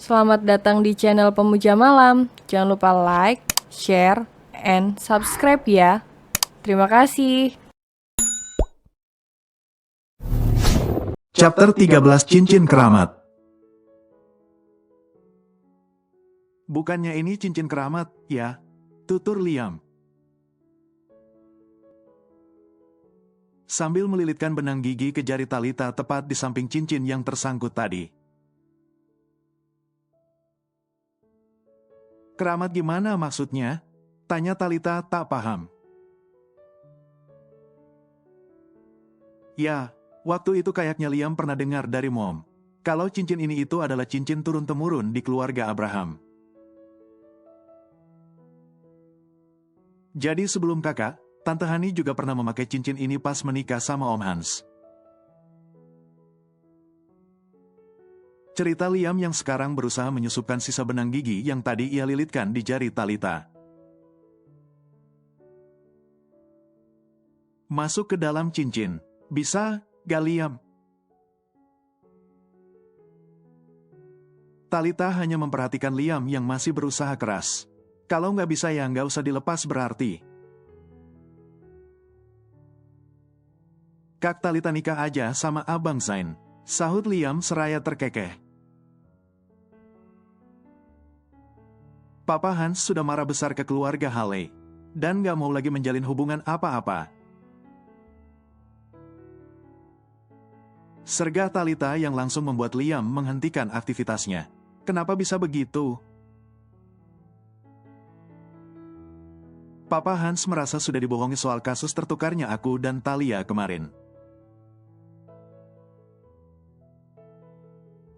Selamat datang di channel Pemuja Malam. Jangan lupa like, share, and subscribe ya. Terima kasih. Chapter 13 Cincin Keramat. Bukannya ini cincin keramat, ya? Tutur Liam. Sambil melilitkan benang gigi ke jari Talita tepat di samping cincin yang tersangkut tadi. Keramat gimana maksudnya? Tanya Talita tak paham. Ya, waktu itu kayaknya Liam pernah dengar dari Mom. Kalau cincin ini itu adalah cincin turun-temurun di keluarga Abraham. Jadi sebelum kakak, Tante Hani juga pernah memakai cincin ini pas menikah sama Om Hans. Cerita Liam yang sekarang berusaha menyusupkan sisa benang gigi yang tadi ia lilitkan di jari Talita. Masuk ke dalam cincin. Bisa, gak Liam? Talita hanya memperhatikan Liam yang masih berusaha keras. Kalau nggak bisa ya nggak usah dilepas berarti. Kak Talita nikah aja sama Abang Zain, sahut Liam seraya terkekeh. Papa Hans sudah marah besar ke keluarga Hale, dan nggak mau lagi menjalin hubungan apa-apa. Sergah Talita yang langsung membuat Liam menghentikan aktivitasnya. Kenapa bisa begitu? Papa Hans merasa sudah dibohongi soal kasus tertukarnya aku dan Talia kemarin.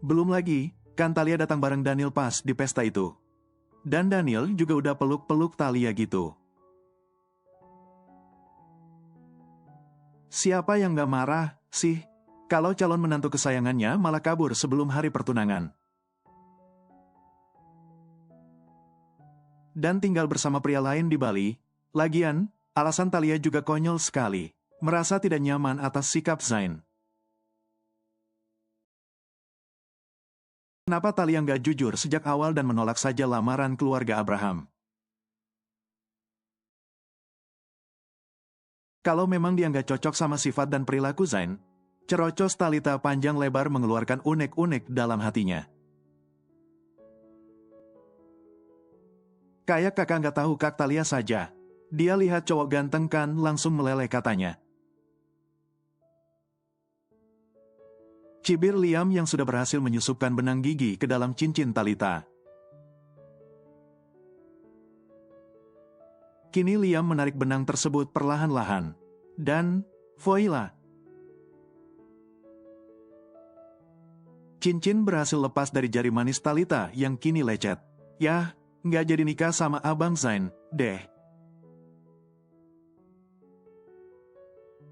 Belum lagi, kan Talia datang bareng Daniel pas di pesta itu. Dan Daniel juga udah peluk-peluk Talia gitu. Siapa yang gak marah, sih? Kalau calon menantu kesayangannya malah kabur sebelum hari pertunangan. Dan tinggal bersama pria lain di Bali. Lagian, alasan Talia juga konyol sekali. Merasa tidak nyaman atas sikap Zain. Kenapa Talia nggak jujur sejak awal dan menolak saja lamaran keluarga Abraham? Kalau memang dia nggak cocok sama sifat dan perilaku Zain, cerocos Talita panjang lebar mengeluarkan unek-unek dalam hatinya. Kayak kakak nggak tahu Kak Talia saja. Dia lihat cowok ganteng kan langsung meleleh katanya. Cibir Liam yang sudah berhasil menyusupkan benang gigi ke dalam cincin Talita. Kini Liam menarik benang tersebut perlahan-lahan. Dan, voila. Cincin berhasil lepas dari jari manis Talita yang kini lecet. Yah, nggak jadi nikah sama Abang Zain, deh.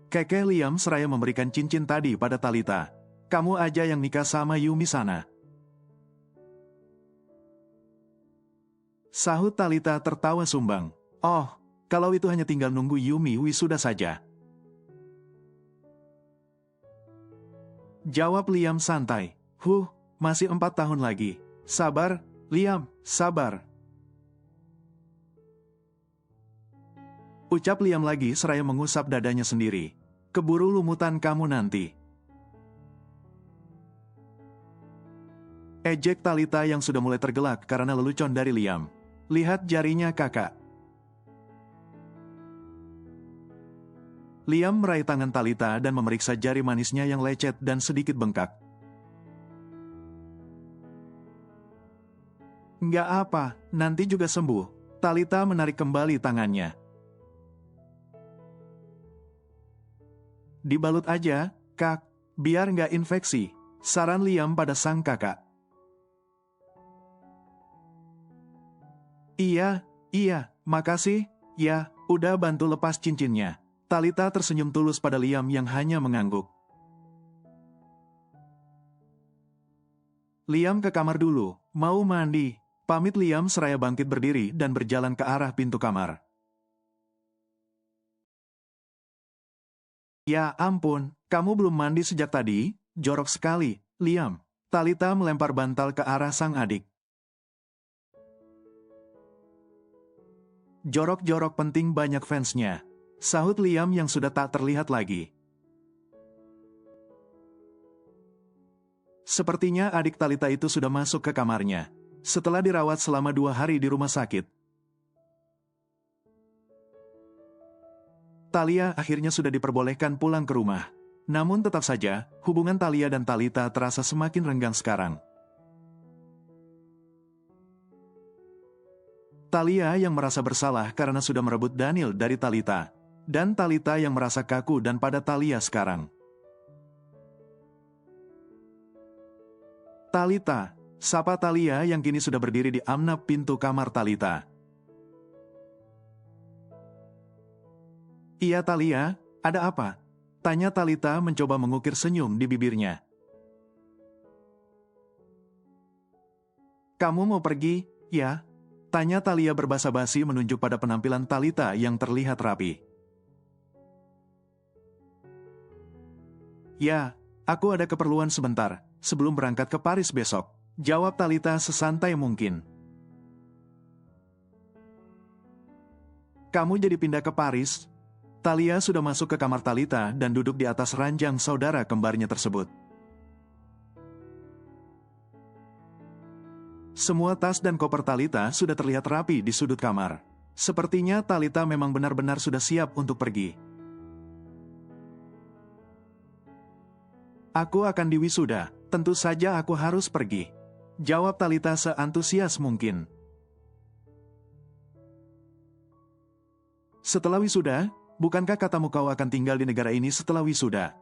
Kekeh Liam seraya memberikan cincin tadi pada Talita. Kamu aja yang nikah sama Yumi sana. Sahut Talita tertawa sumbang. Oh, kalau itu hanya tinggal nunggu Yumi wisuda saja. Jawab Liam santai. Masih 4 tahun lagi. Sabar, Liam, sabar. Ucap Liam lagi seraya mengusap dadanya sendiri. Keburu lumutan kamu nanti. Ejek Talita yang sudah mulai tergelak karena lelucon dari Liam. Lihat jarinya kakak. Liam meraih tangan Talita dan memeriksa jari manisnya yang lecet dan sedikit bengkak. Nggak apa, nanti juga sembuh. Talita menarik kembali tangannya. Dibalut aja, Kak, biar nggak infeksi. Saran Liam pada sang kakak. Iya, makasih, ya, udah bantu lepas cincinnya. Talita tersenyum tulus pada Liam yang hanya mengangguk. Liam ke kamar dulu, mau mandi. Pamit Liam seraya bangkit berdiri dan berjalan ke arah pintu kamar. Ya ampun, kamu belum mandi sejak tadi? Jorok sekali, Liam. Talita melempar bantal ke arah sang adik. Jorok-jorok penting banyak fansnya, sahut Liam yang sudah tak terlihat lagi. Sepertinya adik Talita itu sudah masuk ke kamarnya, setelah dirawat selama 2 hari di rumah sakit. Talia akhirnya sudah diperbolehkan pulang ke rumah. Namun tetap saja, hubungan Talia dan Talita terasa semakin renggang sekarang. Talia yang merasa bersalah karena sudah merebut Daniel dari Talita, dan Talita yang merasa kaku dan pada Talia sekarang. Talita, sapa Talia yang kini sudah berdiri di amnap pintu kamar Talita. Iya Talia, ada apa? Tanya Talita mencoba mengukir senyum di bibirnya. Kamu mau pergi, ya? Tanya Talia berbasa-basi menunjuk pada penampilan Talita yang terlihat rapi. Ya, aku ada keperluan sebentar, sebelum berangkat ke Paris besok. Jawab Talita sesantai mungkin. Kamu jadi pindah ke Paris? Talia sudah masuk ke kamar Talita dan duduk di atas ranjang saudara kembarnya tersebut. Semua tas dan koper Talita sudah terlihat rapi di sudut kamar. Sepertinya Talita memang benar-benar sudah siap untuk pergi. Aku akan diwisuda, tentu saja aku harus pergi. Jawab Talita seantusias mungkin. Setelah wisuda, bukankah katamu kau akan tinggal di negara ini setelah wisuda?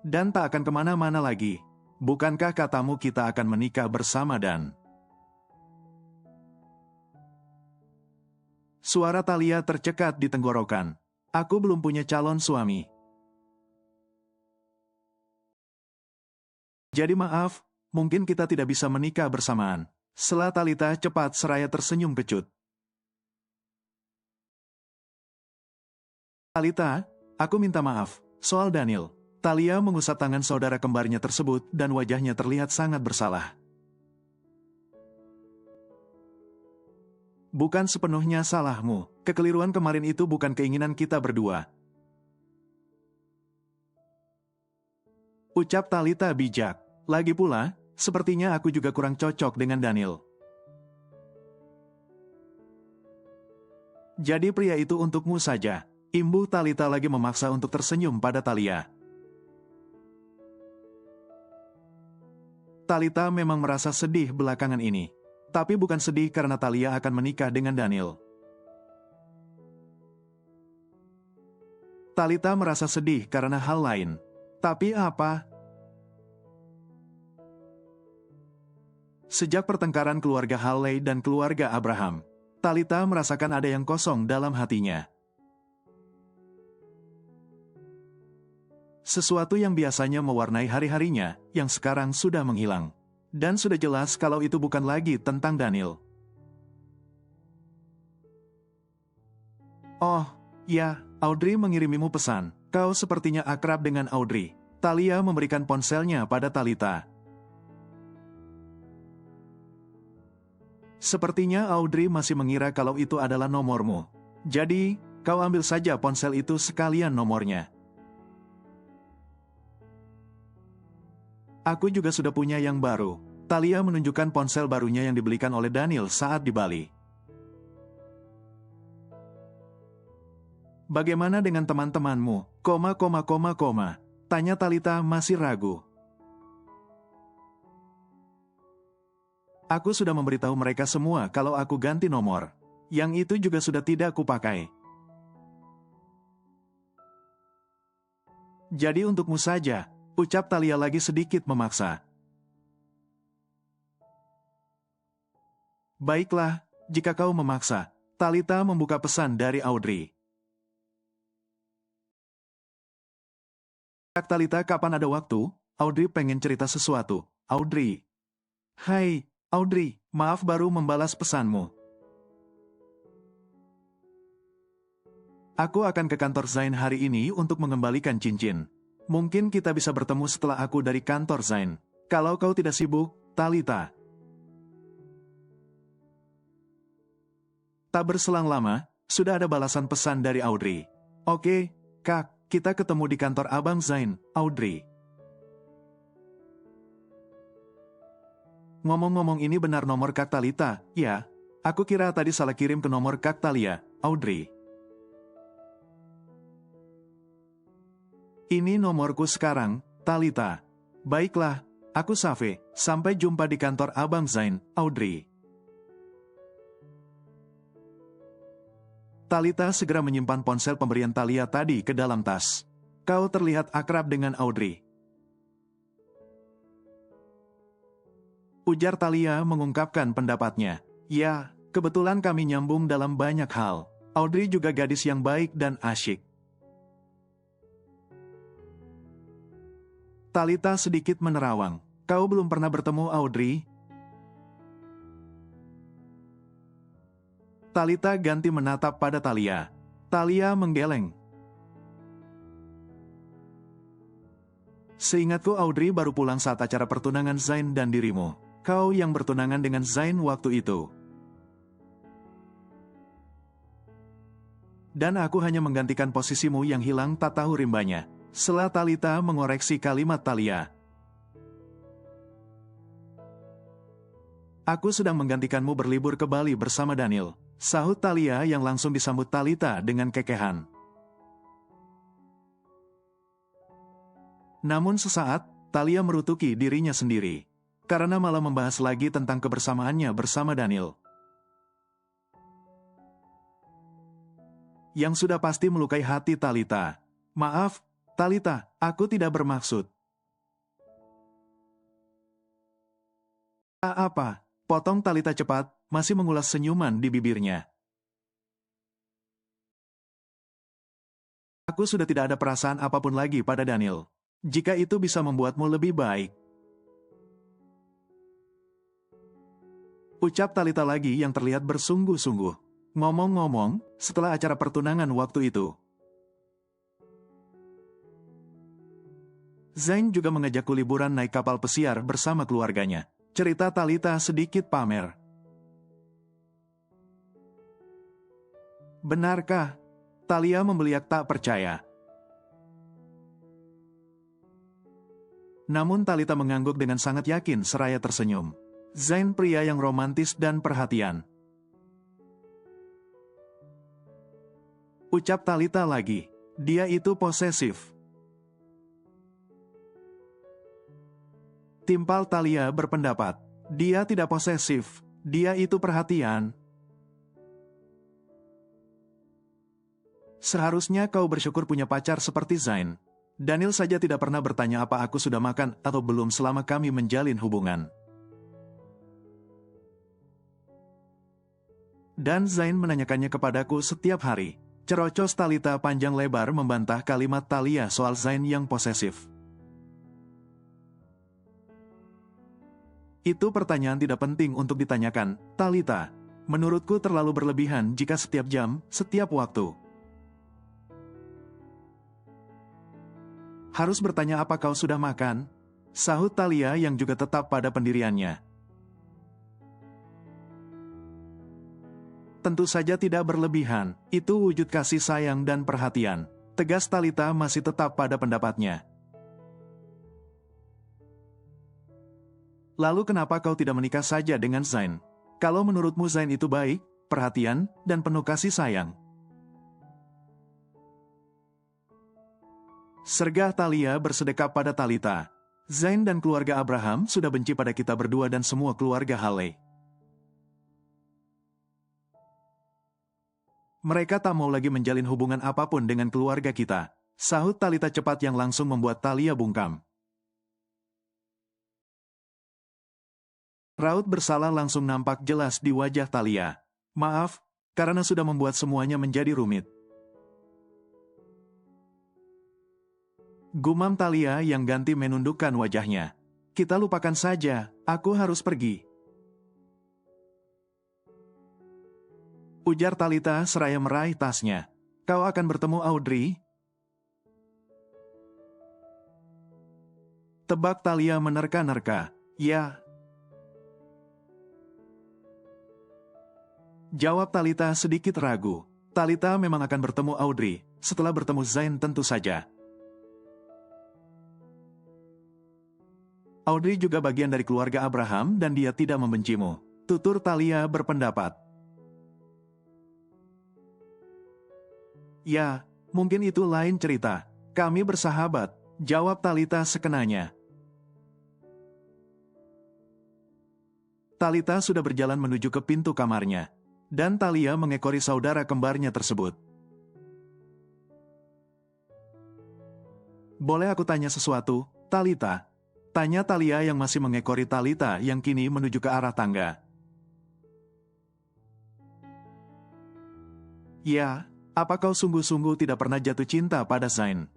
Dan tak akan kemana-mana lagi. Bukankah katamu kita akan menikah bersama dan... Suara Talia tercekat di tenggorokan. Aku belum punya calon suami. Jadi maaf, mungkin kita tidak bisa menikah bersamaan. Setelah Talita cepat seraya tersenyum kecut. Talita, aku minta maaf, soal Daniel. Talia mengusap tangan saudara kembarnya tersebut dan wajahnya terlihat sangat bersalah. Bukan sepenuhnya salahmu, kekeliruan kemarin itu bukan keinginan kita berdua. Ucap Talita bijak. Lagi pula, sepertinya aku juga kurang cocok dengan Daniel. Jadi pria itu untukmu saja. Imbuh Talita lagi memaksa untuk tersenyum pada Talia. Talita memang merasa sedih belakangan ini. Tapi bukan sedih karena Talia akan menikah dengan Daniel. Talita merasa sedih karena hal lain. Tapi apa? Sejak pertengkaran keluarga Halley dan keluarga Abraham, Talita merasakan ada yang kosong dalam hatinya. Sesuatu yang biasanya mewarnai hari-harinya, yang sekarang sudah menghilang. Dan sudah jelas kalau itu bukan lagi tentang Daniel. Oh, ya, Audrey mengirimimu pesan. Kau sepertinya akrab dengan Audrey. Talia memberikan ponselnya pada Talita. Sepertinya Audrey masih mengira kalau itu adalah nomormu. Jadi, kau ambil saja ponsel itu sekalian nomornya. Aku juga sudah punya yang baru. Talia menunjukkan ponsel barunya yang dibelikan oleh Daniel saat di Bali. Bagaimana dengan teman-temanmu? Tanya Talita masih ragu. Aku sudah memberitahu mereka semua kalau aku ganti nomor. Yang itu juga sudah tidak kupakai. Jadi untukmu saja. Ucap Talia lagi sedikit memaksa. Baiklah, jika kau memaksa. Talita membuka pesan dari Audrey. Talita, kapan ada waktu? Audrey pengen cerita sesuatu. Audrey. Hai, Audrey, maaf baru membalas pesanmu. Aku akan ke kantor Zain hari ini untuk mengembalikan cincin. Mungkin kita bisa bertemu setelah aku dari kantor Zain. Kalau kau tidak sibuk, Talita. Tak berselang lama, sudah ada balasan pesan dari Audrey. Oke, Kak, kita ketemu di kantor Abang Zain, Audrey. Ngomong-ngomong ini benar nomor Kak Talita, ya? Aku kira tadi salah kirim ke nomor Kak Talia, Audrey. Ini nomorku sekarang, Talita. Baiklah, aku Safe. Sampai jumpa di kantor Abang Zain, Audrey. Talita segera menyimpan ponsel pemberian Talia tadi ke dalam tas. Kau terlihat akrab dengan Audrey. Ujar Talia mengungkapkan pendapatnya. Ya, kebetulan kami nyambung dalam banyak hal. Audrey juga gadis yang baik dan asyik. Talita sedikit menerawang. Kau belum pernah bertemu Audrey? Talita ganti menatap pada Talia. Talia menggeleng. Seingatku Audrey baru pulang saat acara pertunangan Zain dan dirimu. Kau yang bertunangan dengan Zain waktu itu. Dan aku hanya menggantikan posisimu yang hilang tak tahu rimbanya. Setelah Talita mengoreksi kalimat Talia. Aku sedang menggantikanmu berlibur ke Bali bersama Daniel. Sahut Talia yang langsung disambut Talita dengan kekehan. Namun sesaat, Talia merutuki dirinya sendiri. Karena malah membahas lagi tentang kebersamaannya bersama Daniel. Yang sudah pasti melukai hati Talita. Maaf, Talita, aku tidak bermaksud. Apa? Potong Talita cepat, masih mengulas senyuman di bibirnya. Aku sudah tidak ada perasaan apapun lagi pada Daniel. Jika itu bisa membuatmu lebih baik. Ucap Talita lagi yang terlihat bersungguh-sungguh. Ngomong-ngomong, setelah acara pertunangan waktu itu, Zain juga mengajakku liburan naik kapal pesiar bersama keluarganya. Cerita Talita sedikit pamer. Benarkah? Talia membeliak tak percaya. Namun Talita mengangguk dengan sangat yakin seraya tersenyum. Zain pria yang romantis dan perhatian. Ucap Talita lagi. Dia itu posesif. Timpal Talia berpendapat. Dia tidak posesif. Dia itu perhatian. Seharusnya kau bersyukur punya pacar seperti Zain. Daniel saja tidak pernah bertanya apa aku sudah makan atau belum selama kami menjalin hubungan. Dan Zain menanyakannya kepadaku setiap hari. Cerocos Talita panjang lebar membantah kalimat Talia soal Zain yang posesif. Itu pertanyaan tidak penting untuk ditanyakan, Talita. Menurutku terlalu berlebihan jika setiap jam, setiap waktu. Harus bertanya apa kau sudah makan? Sahut Talia yang juga tetap pada pendiriannya. Tentu saja tidak berlebihan, itu wujud kasih sayang dan perhatian. Tegas Talita masih tetap pada pendapatnya. Lalu kenapa kau tidak menikah saja dengan Zain? Kalau menurutmu Zain itu baik, perhatian, dan penuh kasih sayang. Sergah Talia bersedekap pada Talita. Zain dan keluarga Abraham sudah benci pada kita berdua dan semua keluarga Haley. Mereka tak mau lagi menjalin hubungan apapun dengan keluarga kita. Sahut Talita cepat yang langsung membuat Talia bungkam. Raut bersalah langsung nampak jelas di wajah Talia. Maaf, karena sudah membuat semuanya menjadi rumit. Gumam Talia yang ganti menundukkan wajahnya. Kita lupakan saja, aku harus pergi. Ujar Talita seraya meraih tasnya. Kau akan bertemu Audrey? Tebak Thalia menerka-nerka. Ya. Jawab Thalita sedikit ragu. Thalita memang akan bertemu Audrey. Setelah bertemu Zain tentu saja. Audrey juga bagian dari keluarga Abraham dan dia tidak membencimu. Tutur Thalia berpendapat. Ya, mungkin itu lain cerita. Kami bersahabat, jawab Thalita sekenanya. Thalita sudah berjalan menuju ke pintu kamarnya. Dan Thalia mengekori saudara kembarnya tersebut. Boleh aku tanya sesuatu, Thalita? Tanya Thalia yang masih mengekori Thalita yang kini menuju ke arah tangga. Ya, apa kau sungguh-sungguh tidak pernah jatuh cinta pada Zain?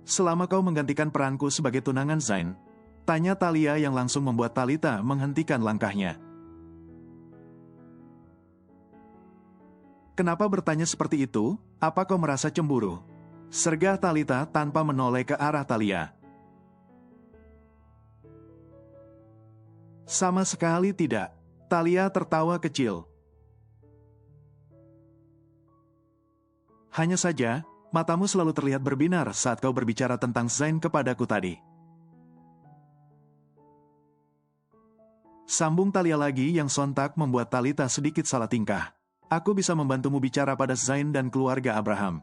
Selama kau menggantikan peranku sebagai tunangan Zain, tanya Thalia yang langsung membuat Thalita menghentikan langkahnya. Kenapa bertanya seperti itu? Apa kau merasa cemburu? Sergah Thalita tanpa menoleh ke arah Thalia. Sama sekali tidak. Thalia tertawa kecil. Hanya saja, matamu selalu terlihat berbinar saat kau berbicara tentang Zain kepadaku tadi. Sambung Thalia lagi yang sontak membuat Thalita sedikit salah tingkah. Aku bisa membantumu bicara pada Zain dan keluarga Abraham.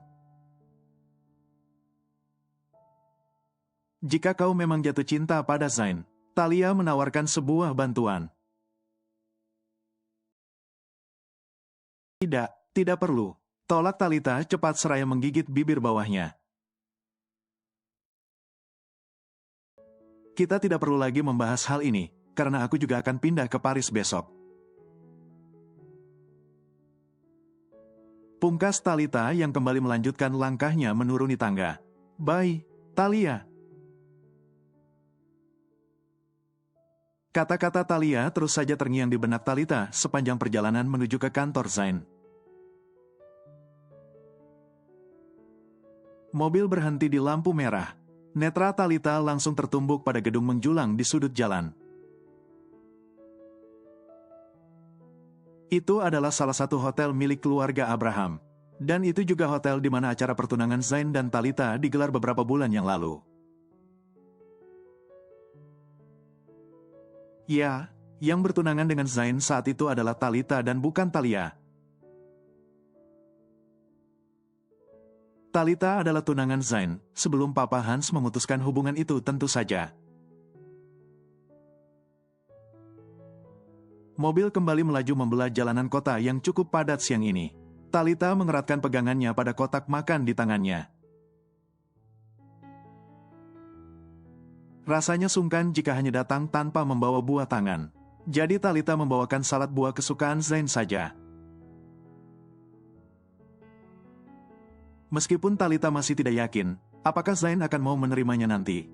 Jika kau memang jatuh cinta pada Zain, Thalia menawarkan sebuah bantuan. Tidak perlu. Tolak Thalita cepat seraya menggigit bibir bawahnya. Kita tidak perlu lagi membahas hal ini, karena aku juga akan pindah ke Paris besok. Pungkas Thalita yang kembali melanjutkan langkahnya menuruni tangga. Bye, Thalia. Kata-kata Thalia terus saja terngiang di benak Thalita sepanjang perjalanan menuju ke kantor Zain. Mobil berhenti di lampu merah. Netra Thalita langsung tertumbuk pada gedung menjulang di sudut jalan. Itu adalah salah satu hotel milik keluarga Abraham. Dan itu juga hotel di mana acara pertunangan Zain dan Thalita digelar beberapa bulan yang lalu. Ya, yang bertunangan dengan Zain saat itu adalah Thalita dan bukan Thalia. Thalita adalah tunangan Zain, sebelum Papa Hans memutuskan hubungan itu tentu saja. Mobil kembali melaju membelah jalanan kota yang cukup padat siang ini. Thalita mengeratkan pegangannya pada kotak makan di tangannya. Rasanya sungkan jika hanya datang tanpa membawa buah tangan. Jadi Thalita membawakan salad buah kesukaan Zain saja. Meskipun Thalita masih tidak yakin, apakah Zain akan mau menerimanya nanti.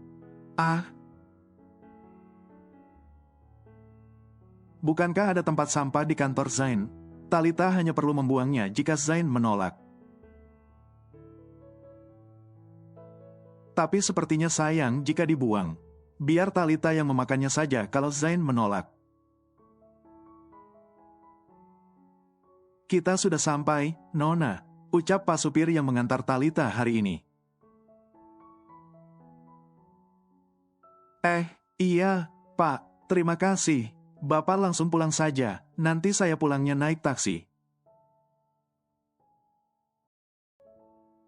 Bukankah ada tempat sampah di kantor Zain? Thalita hanya perlu membuangnya jika Zain menolak. Tapi sepertinya sayang jika dibuang. Biar Thalita yang memakannya saja kalau Zain menolak. Kita sudah sampai, Nona, ucap Pak Supir yang mengantar Thalita hari ini. Iya, Pak, terima kasih. Bapak langsung pulang saja, nanti saya pulangnya naik taksi.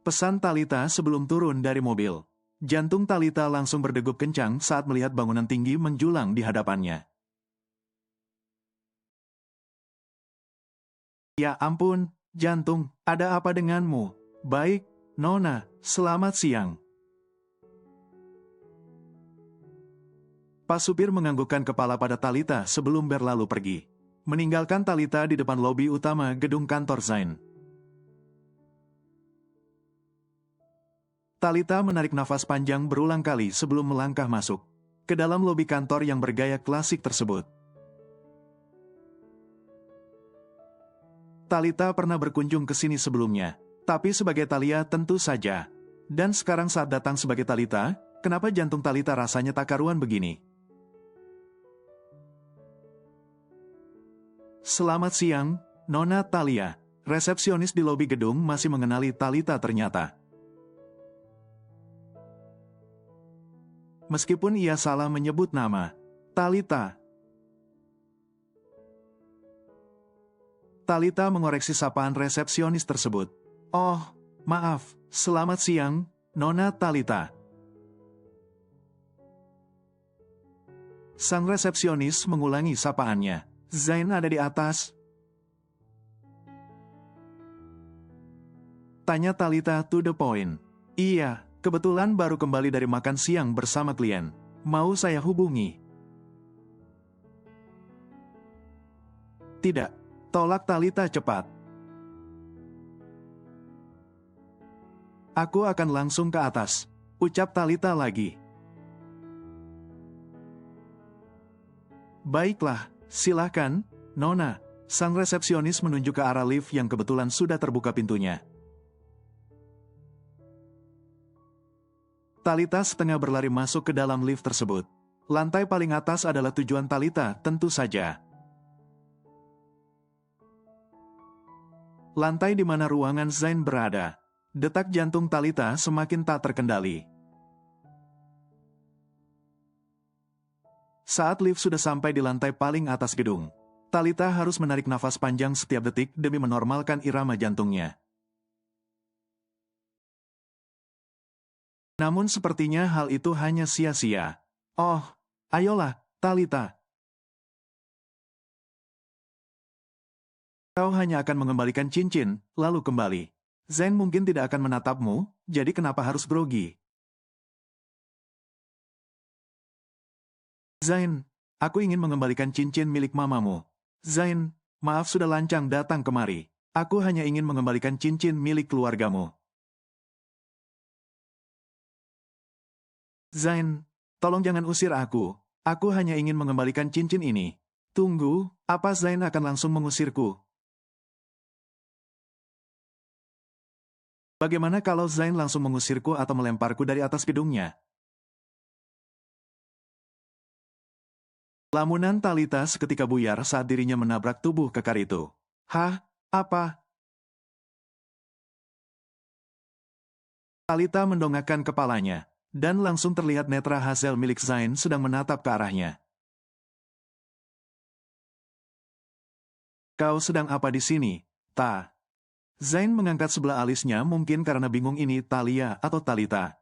Pesan Thalita sebelum turun dari mobil. Jantung Thalita langsung berdegup kencang saat melihat bangunan tinggi menjulang di hadapannya. Ya ampun, jantung, ada apa denganmu? Baik, Nona, selamat siang. Pak Supir menganggukkan kepala pada Thalita sebelum berlalu pergi. Meninggalkan Thalita di depan lobi utama gedung kantor Zain. Thalita menarik nafas panjang berulang kali sebelum melangkah masuk ke dalam lobi kantor yang bergaya klasik tersebut. Thalita pernah berkunjung ke sini sebelumnya, tapi sebagai Thalia tentu saja. Dan sekarang saat datang sebagai Talita, kenapa jantung Talita rasanya tak karuan begini? Selamat siang, Nona Talia. Resepsionis di lobi gedung masih mengenali Talita ternyata. Meskipun ia salah menyebut nama, Talita. Talita mengoreksi sapaan resepsionis tersebut. Oh, maaf, selamat siang, Nona Talita. Sang resepsionis mengulangi sapaannya. Zain ada di atas. Tanya Talita to the point. Iya, kebetulan baru kembali dari makan siang bersama klien. Mau saya hubungi? Tidak, tolak Talita cepat. Aku akan langsung ke atas, ucap Talita lagi. Baiklah, silakan, Nona. Sang resepsionis menunjuk ke arah lift yang kebetulan sudah terbuka pintunya. Talita setengah berlari masuk ke dalam lift tersebut. Lantai paling atas adalah tujuan Talita, tentu saja. Lantai di mana ruangan Zain berada. Detak jantung Talita semakin tak terkendali. Saat lift sudah sampai di lantai paling atas gedung, Talita harus menarik nafas panjang setiap detik demi menormalkan irama jantungnya. Namun sepertinya hal itu hanya sia-sia. Oh, ayolah, Talita. Kau hanya akan mengembalikan cincin, lalu kembali. Zain mungkin tidak akan menatapmu, jadi kenapa harus grogi? Zain, aku ingin mengembalikan cincin milik mamamu. Zain, maaf sudah lancang datang kemari. Aku hanya ingin mengembalikan cincin milik keluargamu. Zain, tolong jangan usir aku. Aku hanya ingin mengembalikan cincin ini. Tunggu, apa Zain akan langsung mengusirku? Bagaimana kalau Zain langsung mengusirku atau melemparku dari atas gedungnya? Lamunan Talita seketika buyar saat dirinya menabrak tubuh kekar itu. Hah? Apa? Talita mendongakkan kepalanya, dan langsung terlihat netra Hazel milik Zain sedang menatap ke arahnya. Kau sedang apa di sini, Ta? Zain mengangkat sebelah alisnya mungkin karena bingung ini Talia atau Talita.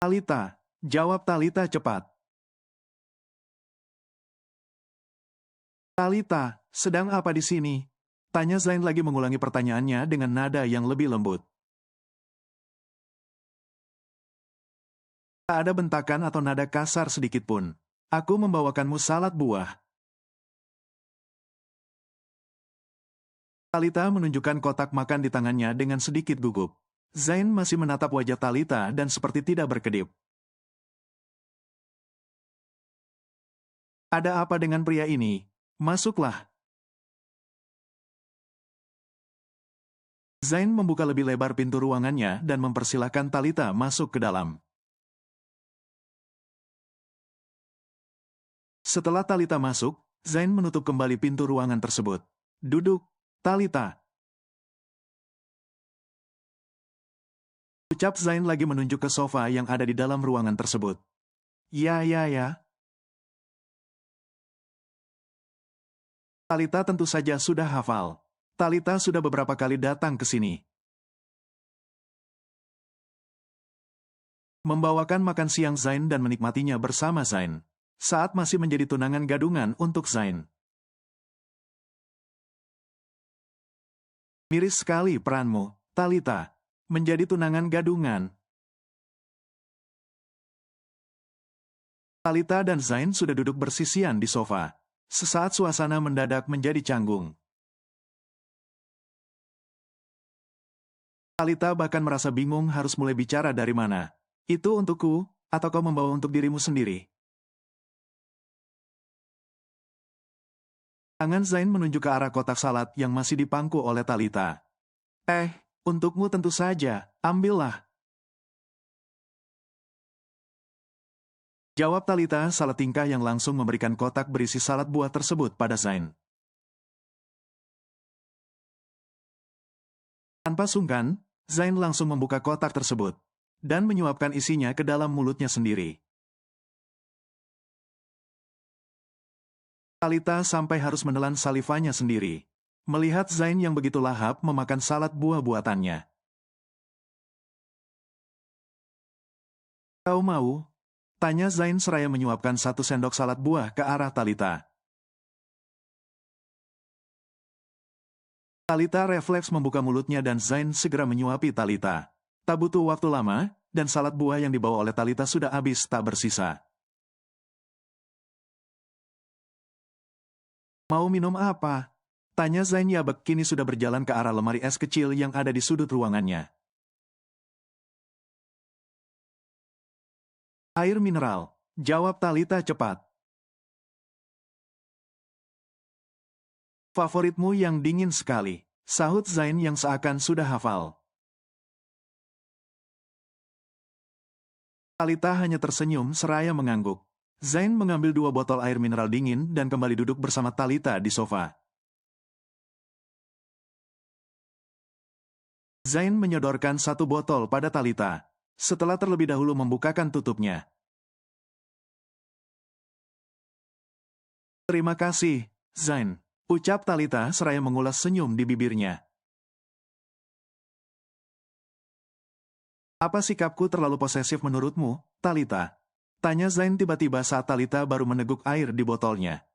Talita, jawab Talita cepat. Talita, sedang apa di sini? Tanya Zain lagi mengulangi pertanyaannya dengan nada yang lebih lembut. Tak ada bentakan atau nada kasar sedikit pun. Aku membawakanmu salad buah. Talita menunjukkan kotak makan di tangannya dengan sedikit gugup. Zain masih menatap wajah Talita dan seperti tidak berkedip. Ada apa dengan pria ini? Masuklah. Zain membuka lebih lebar pintu ruangannya dan mempersilahkan Talita masuk ke dalam. Setelah Talita masuk, Zain menutup kembali pintu ruangan tersebut. Duduk, Talita. Ucap Zain lagi menunjuk ke sofa yang ada di dalam ruangan tersebut. Ya. Talita tentu saja sudah hafal. Talita sudah beberapa kali datang ke sini. Membawakan makan siang Zain dan menikmatinya bersama Zain. Saat masih menjadi tunangan gadungan untuk Zain. Miris sekali peranmu, Talita. Menjadi tunangan gadungan. Talita dan Zain sudah duduk bersisian di sofa. Sesaat suasana mendadak menjadi canggung. Talita bahkan merasa bingung harus mulai bicara dari mana. Itu untukku, atau kau membawa untuk dirimu sendiri? Tangan Zain menunjuk ke arah kotak salad yang masih dipangku oleh Talita. Untukmu tentu saja, ambillah. Jawab Talita Salatingkah yang langsung memberikan kotak berisi salad buah tersebut pada Zain. Tanpa sungkan, Zain langsung membuka kotak tersebut dan menyuapkan isinya ke dalam mulutnya sendiri. Talita sampai harus menelan salivanya sendiri, melihat Zain yang begitu lahap memakan salad buah buatannya. Kau mau? Tanya Zain seraya menyuapkan 1 sendok salad buah ke arah Talita. Talita refleks membuka mulutnya dan Zain segera menyuapi Talita. Tak butuh waktu lama, dan salad buah yang dibawa oleh Talita sudah habis tak bersisa. Mau minum apa? Tanya Zain. Yabek kini sudah berjalan ke arah lemari es kecil yang ada di sudut ruangannya. Air mineral, jawab Talita cepat. Favoritmu yang dingin sekali, sahut Zain yang seakan sudah hafal. Talita hanya tersenyum seraya mengangguk. Zain mengambil 2 botol air mineral dingin dan kembali duduk bersama Talita di sofa. Zain menyodorkan 1 botol pada Talita, setelah terlebih dahulu membukakan tutupnya. Terima kasih, Zain, ucap Talita seraya mengulas senyum di bibirnya. Apa sikapku terlalu posesif menurutmu, Talita? Tanya Zain tiba-tiba saat Talita baru meneguk air di botolnya.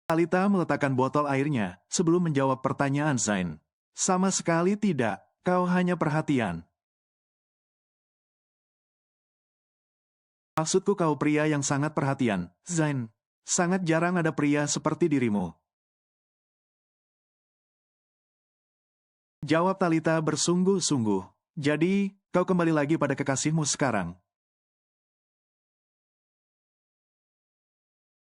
Talita meletakkan botol airnya sebelum menjawab pertanyaan Zain. Sama sekali tidak, kau hanya perhatian. Maksudku kau pria yang sangat perhatian, Zain. Sangat jarang ada pria seperti dirimu. Jawab Talita bersungguh-sungguh. Jadi, kau kembali lagi pada kekasihmu sekarang.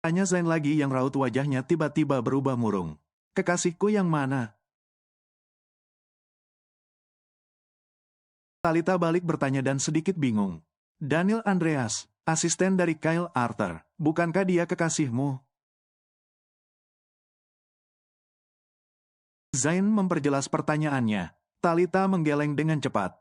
Tanya Zain lagi yang raut wajahnya tiba-tiba berubah murung. Kekasihku yang mana? Talita balik bertanya dan sedikit bingung. Daniel Andreas, asisten dari Kyle Arthur. Bukankah dia kekasihmu? Zain memperjelas pertanyaannya. Talita menggeleng dengan cepat.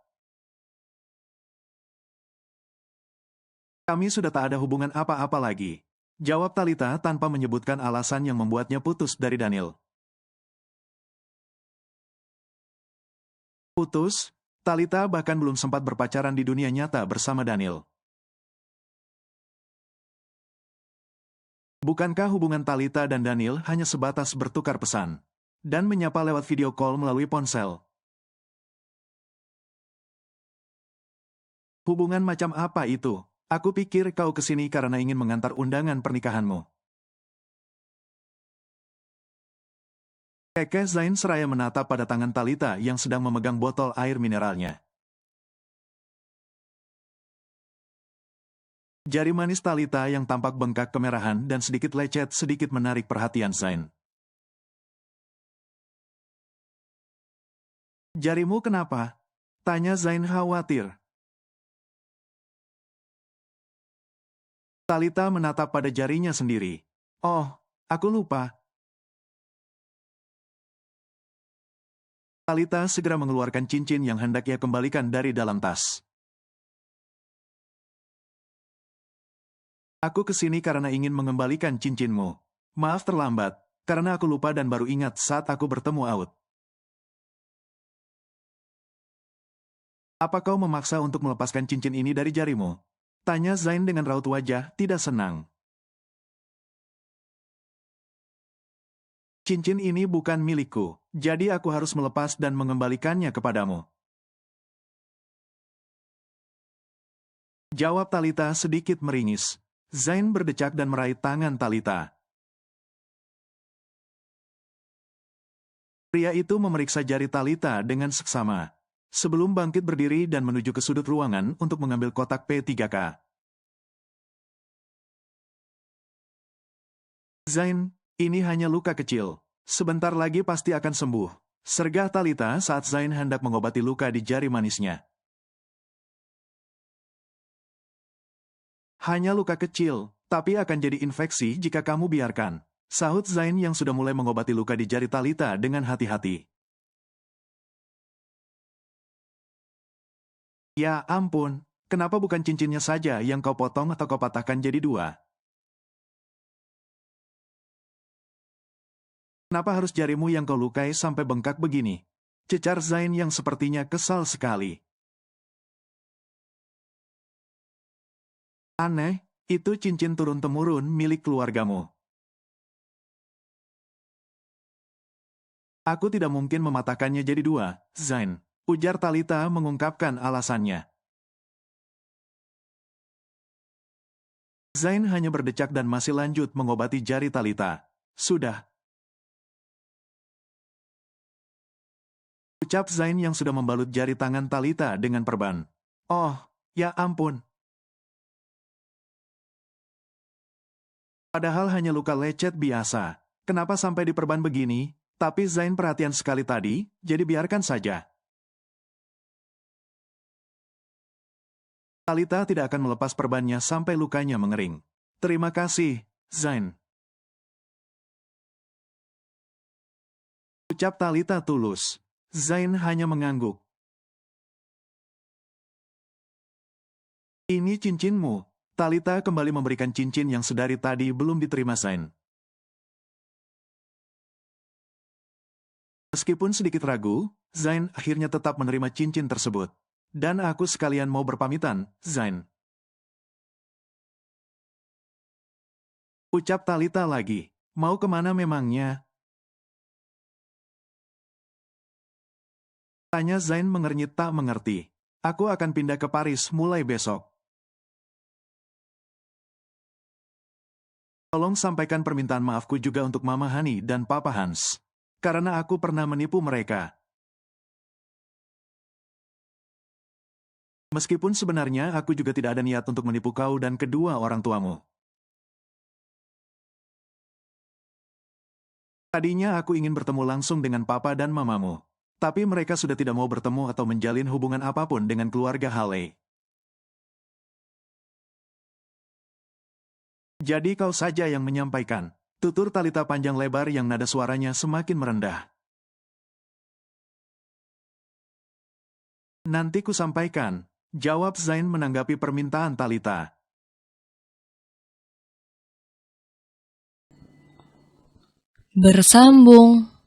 Kami sudah tak ada hubungan apa-apa lagi. Jawab Talita tanpa menyebutkan alasan yang membuatnya putus dari Daniel. Putus? Talita bahkan belum sempat berpacaran di dunia nyata bersama Daniel. Bukankah hubungan Talita dan Daniel hanya sebatas bertukar pesan dan menyapa lewat video call melalui ponsel? Hubungan macam apa itu? Aku pikir kau kesini karena ingin mengantar undangan pernikahanmu. Keke Zain seraya menatap pada tangan Talita yang sedang memegang botol air mineralnya. Jari manis Talita yang tampak bengkak kemerahan dan sedikit lecet sedikit menarik perhatian Zain. Jarimu kenapa? Tanya Zain khawatir. Talita menatap pada jarinya sendiri. Oh, aku lupa. Talita segera mengeluarkan cincin yang hendak ia kembalikan dari dalam tas. Aku kesini karena ingin mengembalikan cincinmu. Maaf terlambat, karena aku lupa dan baru ingat saat aku bertemu Aud. Apa kau memaksa untuk melepaskan cincin ini dari jarimu? Tanya Zain dengan raut wajah tidak senang. Cincin ini bukan milikku, jadi aku harus melepas dan mengembalikannya kepadamu. Jawab Talita sedikit meringis. Zain berdecak dan meraih tangan Talita. Pria itu memeriksa jari Talita dengan seksama, sebelum bangkit berdiri dan menuju ke sudut ruangan untuk mengambil kotak P3K. Zain, ini hanya luka kecil. Sebentar lagi pasti akan sembuh. Sergah Talita saat Zain hendak mengobati luka di jari manisnya. Hanya luka kecil, tapi akan jadi infeksi jika kamu biarkan. Sahut Zain yang sudah mulai mengobati luka di jari Talita dengan hati-hati. Ya ampun, kenapa bukan cincinnya saja yang kau potong atau kau patahkan jadi dua? Kenapa harus jarimu yang kau lukai sampai bengkak begini? Cecar Zain yang sepertinya kesal sekali. Aneh, itu cincin turun-temurun milik keluargamu. Aku tidak mungkin mematahkannya jadi dua, Zain. Ujar Talita mengungkapkan alasannya. Zain hanya berdecak dan masih lanjut mengobati jari Talita. Sudah. Ucap Zain yang sudah membalut jari tangan Talita dengan perban. Oh, ya ampun. Padahal hanya luka lecet biasa. Kenapa sampai diperban begini? Tapi Zain perhatian sekali tadi, jadi biarkan saja. Talita tidak akan melepas perbannya sampai lukanya mengering. Terima kasih, Zain. Ucap Talita tulus. Zain hanya mengangguk. Ini cincinmu. Talita kembali memberikan cincin yang sedari tadi belum diterima Zain. Meskipun sedikit ragu, Zain akhirnya tetap menerima cincin tersebut. Dan aku sekalian mau berpamitan, Zain. Ucap Talita lagi. Mau kemana memangnya? Tanya Zain mengernyit tak mengerti. Aku akan pindah ke Paris mulai besok. Tolong sampaikan permintaan maafku juga untuk Mama Hani dan Papa Hans. Karena aku pernah menipu mereka. Meskipun sebenarnya aku juga tidak ada niat untuk menipu kau dan kedua orang tuamu. Tadinya aku ingin bertemu langsung dengan Papa dan Mamamu. Tapi mereka sudah tidak mau bertemu atau menjalin hubungan apapun dengan keluarga Haley. Jadi kau saja yang menyampaikan. Tutur Talita panjang lebar yang nada suaranya semakin merendah. Nanti ku sampaikan. Jawab Zain menanggapi permintaan Talita. Bersambung.